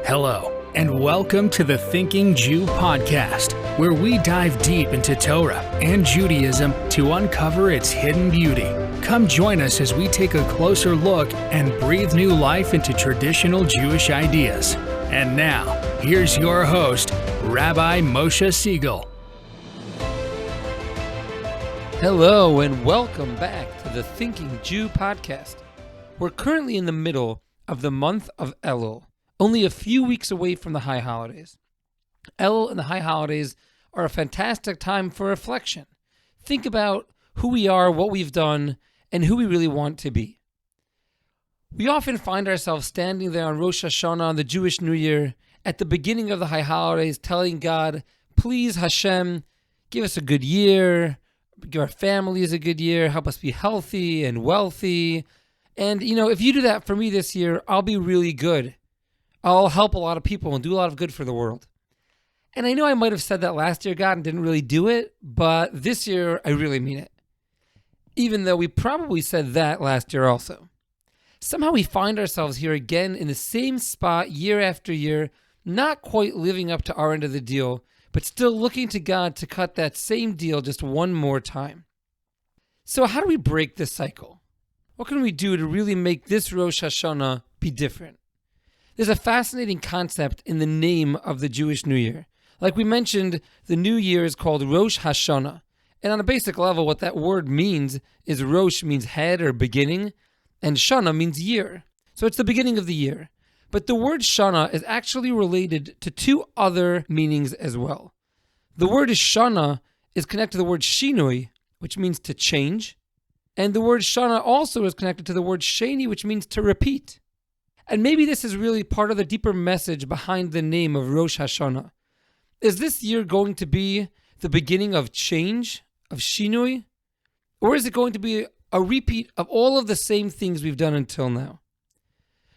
Hello, and welcome to the Thinking Jew podcast, where we dive deep into Torah and Judaism to uncover its hidden beauty. Come join us as we take a closer look and breathe new life into traditional Jewish ideas. And now, here's your host, Rabbi Moshe Siegel. Hello, and welcome back to the Thinking Jew podcast. We're currently in the middle of the month of Elul, only a few weeks away from the high holidays. Elul and the high holidays are a fantastic time for reflection. Think about who we are, what we've done, and who we really want to be. We often find ourselves standing there on Rosh HaShanah, on the Jewish New Year, at the beginning of the high holidays, telling God, please Hashem, give us a good year, give our families a good year, help us be healthy and wealthy. And, if you do that for me this year, I'll be really good. I'll help a lot of people and do a lot of good for the world. And I know I might have said that last year, God, and didn't really do it, but this year I really mean it. Even though we probably said that last year also. Somehow we find ourselves here again in the same spot year after year, not quite living up to our end of the deal, but still looking to God to cut that same deal just one more time. So how do we break this cycle? What can we do to really make this Rosh Hashanah be different? There's a fascinating concept in the name of the Jewish New Year. Like we mentioned, the New Year is called Rosh HaShanah. And on a basic level, what that word means is Rosh means head or beginning, and Shana means year. So it's the beginning of the year. But the word Shana is actually related to two other meanings as well. The word Shana is connected to the word Shinui, which means to change. And the word Shana also is connected to the word Sheni, which means to repeat. And maybe this is really part of the deeper message behind the name of Rosh Hashanah. Is this year going to be the beginning of change, of Shinui? Or is it going to be a repeat of all of the same things we've done until now?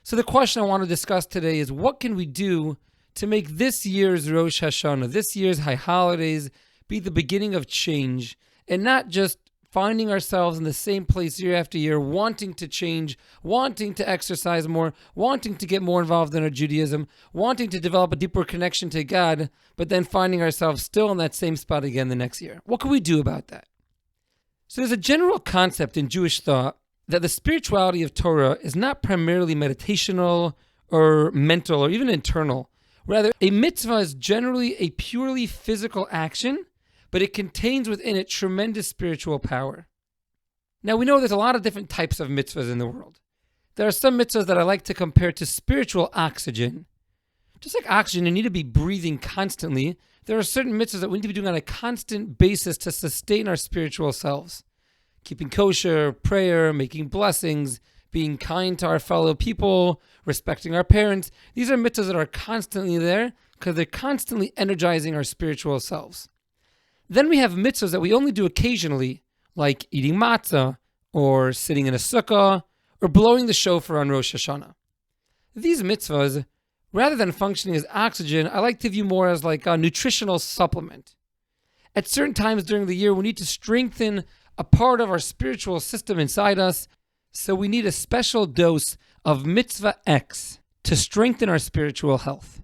So the question I want to discuss today is, what can we do to make this year's Rosh Hashanah, this year's high holidays, be the beginning of change, and not just finding ourselves in the same place year after year, wanting to change, wanting to exercise more, wanting to get more involved in our Judaism, wanting to develop a deeper connection to God, but then finding ourselves still in that same spot again the next year. What can we do about that? So there's a general concept in Jewish thought that the spirituality of Torah is not primarily meditational or mental or even internal. Rather, a mitzvah is generally a purely physical action, but it contains within it tremendous spiritual power. Now, we know there's a lot of different types of mitzvahs in the world. There are some mitzvahs that I like to compare to spiritual oxygen. Just like oxygen, you need to be breathing constantly. There are certain mitzvahs that we need to be doing on a constant basis to sustain our spiritual selves. Keeping kosher, prayer, making blessings, being kind to our fellow people, respecting our parents. These are mitzvahs that are constantly there because they're constantly energizing our spiritual selves. Then we have mitzvahs that we only do occasionally, like eating matzah, or sitting in a sukkah, or blowing the shofar on Rosh Hashanah. These mitzvahs, rather than functioning as oxygen, I like to view more as like a nutritional supplement. At certain times during the year, we need to strengthen a part of our spiritual system inside us, so we need a special dose of mitzvah X to strengthen our spiritual health.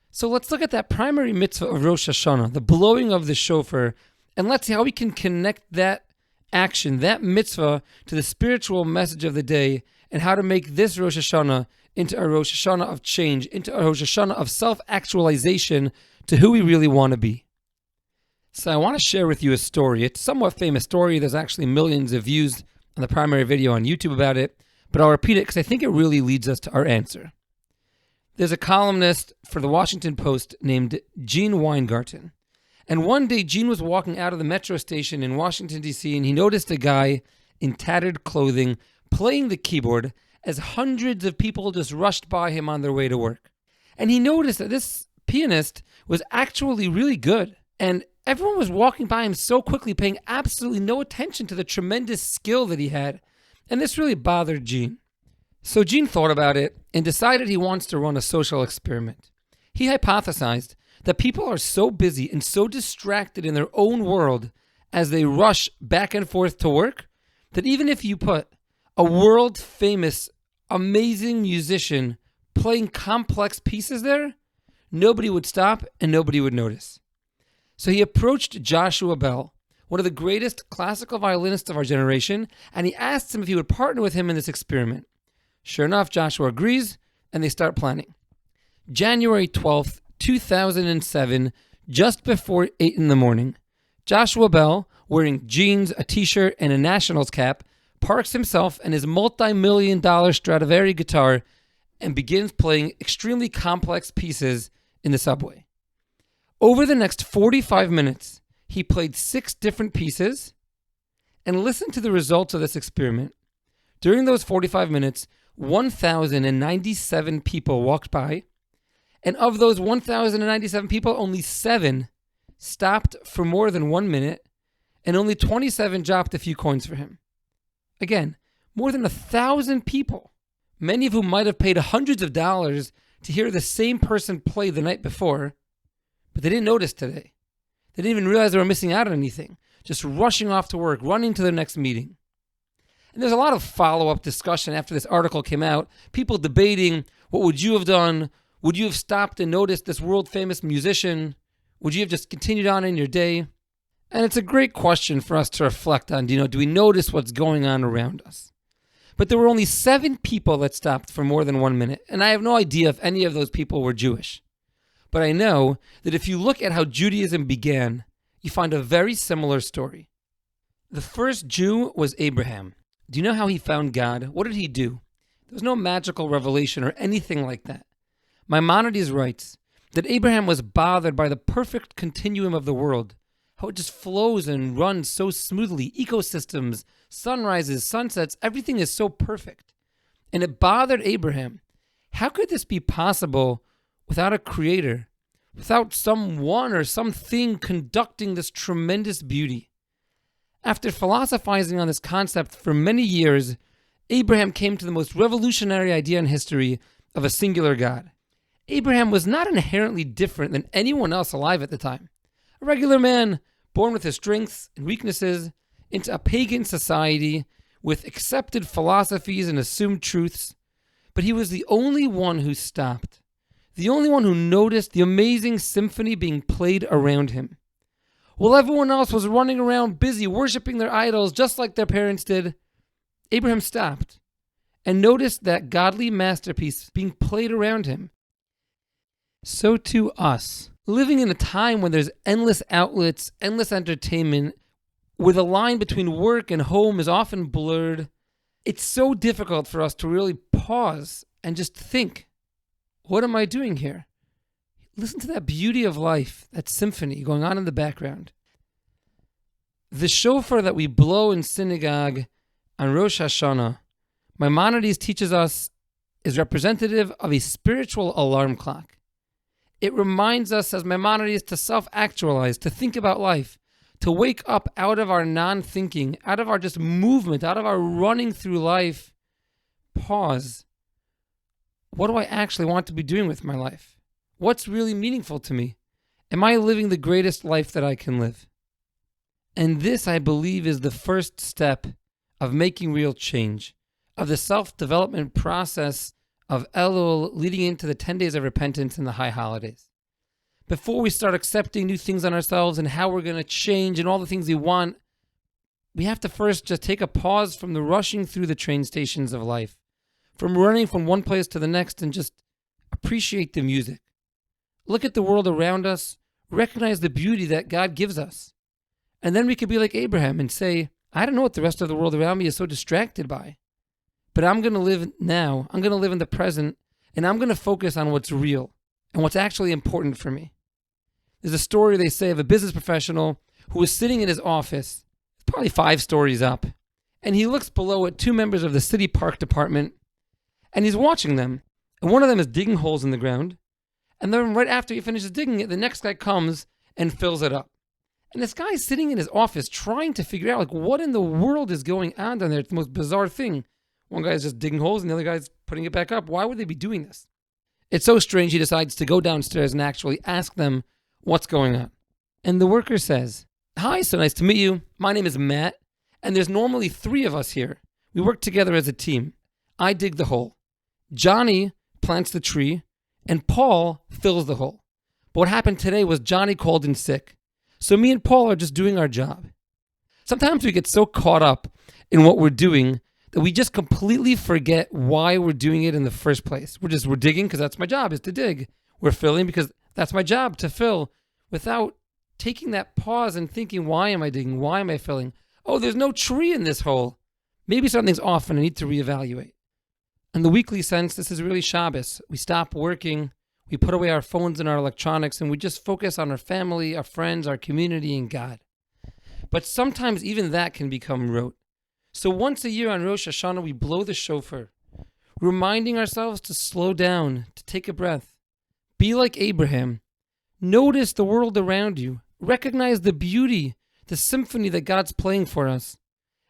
So let's look at that primary mitzvah of Rosh Hashanah, the blowing of the shofar, and let's see how we can connect that action, that mitzvah, to the spiritual message of the day, and how to make this Rosh Hashanah into a Rosh Hashanah of change, into a Rosh Hashanah of self-actualization to who we really want to be. So I want to share with you a story. It's a somewhat famous story. There's actually millions of views on the primary video on YouTube about it, but I'll repeat it because I think it really leads us to our answer. There's a columnist for the Washington Post named Gene Weingarten. And one day, Gene was walking out of the metro station in Washington, D.C., and he noticed a guy in tattered clothing playing the keyboard as hundreds of people just rushed by him on their way to work. And he noticed that this pianist was actually really good. And everyone was walking by him so quickly, paying absolutely no attention to the tremendous skill that he had. And this really bothered Gene. So Gene thought about it and decided he wants to run a social experiment. He hypothesized that people are so busy and so distracted in their own world as they rush back and forth to work that even if you put a world-famous, amazing musician playing complex pieces there, nobody would stop and nobody would notice. So he approached Joshua Bell, one of the greatest classical violinists of our generation, and he asked him if he would partner with him in this experiment. Sure enough, Joshua agrees, and they start planning. January 12th, 2007, just before 8 in the morning, Joshua Bell, wearing jeans, a t-shirt, and a Nationals cap, parks himself and his multi-million-dollar Stradivari guitar and begins playing extremely complex pieces in the subway. Over the next 45 minutes, he played 6 different pieces, and listen to the results of this experiment. During those 45 minutes, 1,097 people walked by, and of those 1,097 people, only 7 stopped for more than 1 minute, and only 27 dropped a few coins for him. Again, more than 1,000 people, many of whom might have paid hundreds of dollars to hear the same person play the night before, but they didn't notice today. They didn't even realize they were missing out on anything, just rushing off to work, running to their next meeting. And there's a lot of follow-up discussion after this article came out, people debating, what would you have done? Would you have stopped and noticed this world-famous musician? Would you have just continued on in your day? And it's a great question for us to reflect on. Do we notice what's going on around us? But there were only 7 people that stopped for more than 1 minute, and I have no idea if any of those people were Jewish. But I know that if you look at how Judaism began, you find a very similar story. The first Jew was Abraham. Do you know how he found God? What did he do? There was no magical revelation or anything like that. Maimonides writes that Abraham was bothered by the perfect continuum of the world, how it just flows and runs so smoothly, ecosystems, sunrises, sunsets, everything is so perfect. And it bothered Abraham. How could this be possible without a creator, without someone or something conducting this tremendous beauty? After philosophizing on this concept for many years, Abraham came to the most revolutionary idea in history of a singular God. Abraham was not inherently different than anyone else alive at the time. A regular man, born with his strengths and weaknesses, into a pagan society with accepted philosophies and assumed truths. But he was the only one who stopped, the only one who noticed the amazing symphony being played around him. While everyone else was running around busy worshiping their idols just like their parents did, Abraham stopped and noticed that godly masterpiece being played around him. So to us, living in a time when there's endless outlets, endless entertainment, where the line between work and home is often blurred, it's so difficult for us to really pause and just think, what am I doing here? Listen to that beauty of life, that symphony going on in the background. The shofar that we blow in synagogue on Rosh HaShanah, Maimonides teaches us, is representative of a spiritual alarm clock. It reminds us, as Maimonides, to self-actualize, to think about life, to wake up out of our non-thinking, out of our just movement, out of our running through life. Pause. What do I actually want to be doing with my life? What's really meaningful to me? Am I living the greatest life that I can live? And this, I believe, is the first step of making real change, of the self-development process of Elul leading into the 10 days of repentance and the high holidays. Before we start accepting new things on ourselves and how we're going to change and all the things we want, we have to first just take a pause from the rushing through the train stations of life, from running from one place to the next, and just appreciate the music. Look at the world around us, recognize the beauty that God gives us. And then we could be like Abraham and say, I don't know what the rest of the world around me is so distracted by, but I'm going to live now. I'm going to live in the present, and I'm going to focus on what's real and what's actually important for me. There's a story, they say, of a business professional who was sitting in his office, probably 5 stories up, and he looks below at 2 members of the city park department, and he's watching them, and one of them is digging holes in the ground, and then right after he finishes digging it, the next guy comes and fills it up. And this guy's sitting in his office trying to figure out, what in the world is going on down there? It's the most bizarre thing. One guy's just digging holes and the other guy's putting it back up. Why would they be doing this? It's so strange he decides to go downstairs and actually ask them what's going on. And the worker says, hi, so nice to meet you. My name is Matt, and there's normally 3 of us here. We work together as a team. I dig the hole. Johnny plants the tree, and Paul fills the hole. But what happened today was Johnny called in sick. So me and Paul are just doing our job. Sometimes we get so caught up in what we're doing that we just completely forget why we're doing it in the first place. We're digging because that's my job, is to dig. We're filling because that's my job, to fill, without taking that pause and thinking, why am I digging? Why am I filling? Oh, there's no tree in this hole. Maybe something's off and I need to reevaluate. In the weekly sense, this is really Shabbos. We stop working, we put away our phones and our electronics, and we just focus on our family, our friends, our community, and God. But sometimes even that can become rote. So once a year on Rosh HaShanah, we blow the shofar, reminding ourselves to slow down, to take a breath. Be like Abraham. Notice the world around you. Recognize the beauty, the symphony that God's playing for us,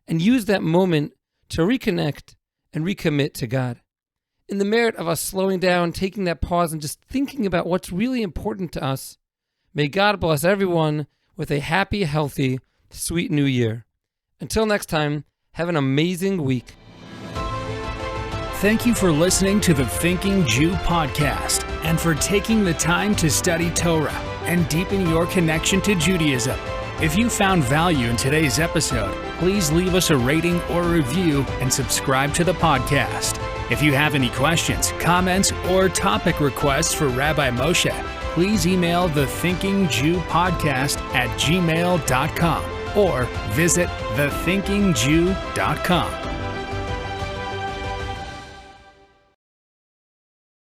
and use that moment to reconnect and recommit to God. In the merit of us slowing down, taking that pause, and just thinking about what's really important to us, may God bless everyone with a happy, healthy, sweet new year. Until next time, have an amazing week. Thank you for listening to the Thinking Jew podcast and for taking the time to study Torah and deepen your connection to Judaism. If you found value in today's episode, please leave us a rating or review and subscribe to the podcast. If you have any questions, comments, or topic requests for Rabbi Moshe, please email thethinkingjewpodcast@gmail.com or visit thethinkingjew.com.